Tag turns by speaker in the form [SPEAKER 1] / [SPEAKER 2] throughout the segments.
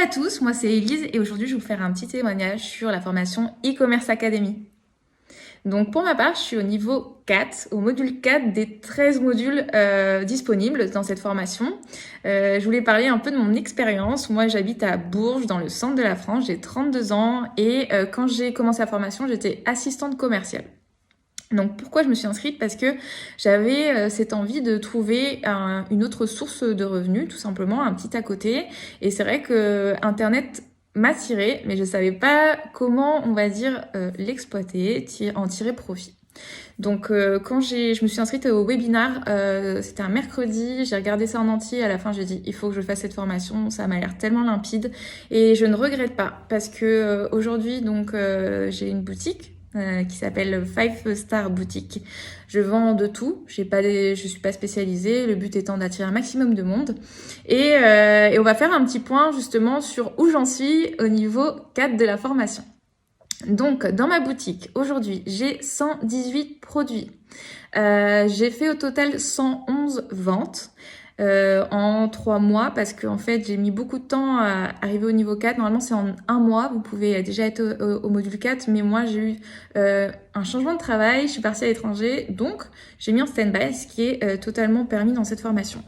[SPEAKER 1] à tous, moi c'est Elise et aujourd'hui je vais vous faire un petit témoignage sur la formation e-commerce academy. Donc pour ma part, je suis au niveau 4, au module 4 des 13 modules disponibles dans cette formation. Je voulais parler un peu de mon expérience. Moi j'habite à Bourges, dans le centre de la France, j'ai 32 ans et quand j'ai commencé la formation, j'étais assistante commerciale. Donc pourquoi je me suis inscrite? Parce que j'avais cette envie de trouver une autre source de revenus, tout simplement, un petit à côté. Et c'est vrai que Internet m'a tiré, mais je savais pas comment, on va dire, l'exploiter, en tirer profit. Donc quand je me suis inscrite au webinar, c'était un mercredi, j'ai regardé ça en entier, à la fin j'ai dit il faut que je fasse cette formation, ça m'a l'air tellement limpide et je ne regrette pas parce que aujourd'hui donc j'ai une boutique qui s'appelle 5 Star Boutique. Je vends de tout, je suis pas spécialisée, le but étant d'attirer un maximum de monde. Et on va faire un petit point justement sur où j'en suis au niveau 4 de la formation. Donc, dans ma boutique, aujourd'hui, j'ai 118 produits. J'ai fait au total 111 ventes. En 3 mois parce que en fait j'ai mis beaucoup de temps à arriver au niveau 4. Normalement c'est en 1 mois, vous pouvez déjà être au module 4, mais moi j'ai eu un changement de travail, je suis partie à l'étranger, donc j'ai mis en stand-by, ce qui est totalement permis dans cette formation.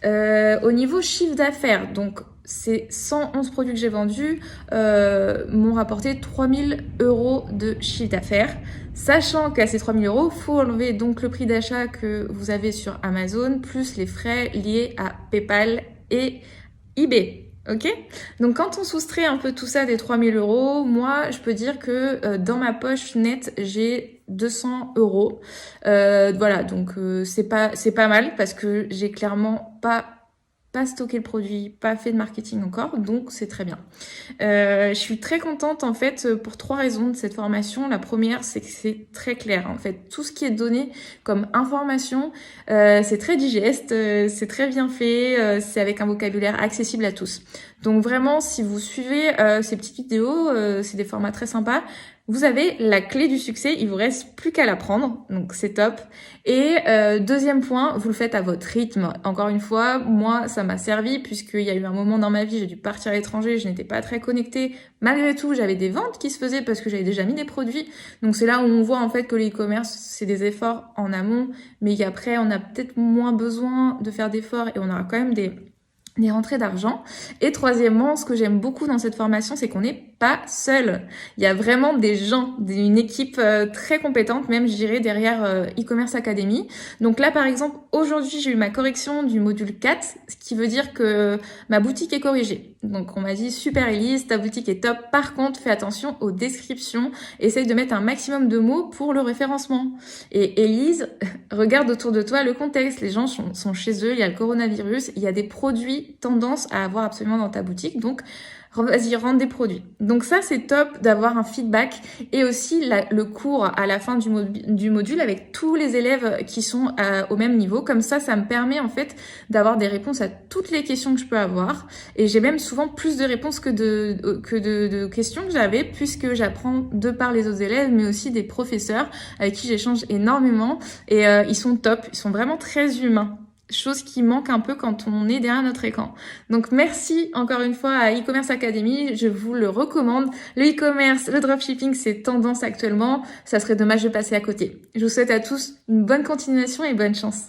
[SPEAKER 1] Au niveau chiffre d'affaires, donc ces 111 produits que j'ai vendus m'ont rapporté 3000 € de chiffre d'affaires. Sachant qu'à ces 3000 €, il faut enlever donc le prix d'achat que vous avez sur Amazon, plus les frais liés à PayPal et eBay. Ok? Donc quand on soustrait un peu tout ça des 3000 €, moi je peux dire que dans ma poche nette, j'ai 200 €. Voilà, donc c'est pas mal parce que j'ai clairement pas stocké le produit, pas fait de marketing encore, donc c'est très bien. Je suis très contente en fait pour 3 raisons de cette formation. La première, c'est que c'est très clair. En fait, tout ce qui est donné comme information, c'est très digeste, c'est très bien fait, c'est avec un vocabulaire accessible à tous. Donc vraiment, si vous suivez ces petites vidéos, c'est des formats très sympas. Vous avez la clé du succès, il vous reste plus qu'à l'apprendre, donc c'est top. Et deuxième point, vous le faites à votre rythme. Encore une fois, moi, ça m'a servi puisqu'il y a eu un moment dans ma vie, j'ai dû partir à l'étranger, je n'étais pas très connectée. Malgré tout, j'avais des ventes qui se faisaient parce que j'avais déjà mis des produits. Donc c'est là où on voit en fait que le e-commerce, c'est des efforts en amont, mais qu'après, on a peut-être moins besoin de faire d'efforts et on aura quand même des rentrées d'argent. Et troisièmement, ce que j'aime beaucoup dans cette formation, c'est qu'on n'est pas seul. Il y a vraiment des gens, une équipe très compétente, même je dirais derrière e-commerce academy. Donc là par exemple, aujourd'hui j'ai eu ma correction du module 4, ce qui veut dire que ma boutique est corrigée. Donc on m'a dit super Elise, ta boutique est top, par contre fais attention aux descriptions, essaye de mettre un maximum de mots pour le référencement. Et Elise, regarde autour de toi le contexte, les gens sont chez eux, il y a le coronavirus, il y a des produits tendance à avoir absolument dans ta boutique, donc vas-y, rendre des produits. Donc ça, c'est top d'avoir un feedback et aussi le cours à la fin du module avec tous les élèves qui sont au même niveau. Comme ça me permet en fait d'avoir des réponses à toutes les questions que je peux avoir. Et j'ai même souvent plus de réponses que de questions que j'avais puisque j'apprends de par les autres élèves, mais aussi des professeurs avec qui j'échange énormément. Et ils sont top, ils sont vraiment très humains. Chose qui manque un peu quand on est derrière notre écran. Donc merci encore une fois à e-commerce academy, je vous le recommande. Le e-commerce, le dropshipping, c'est tendance actuellement, ça serait dommage de passer à côté. Je vous souhaite à tous une bonne continuation et bonne chance.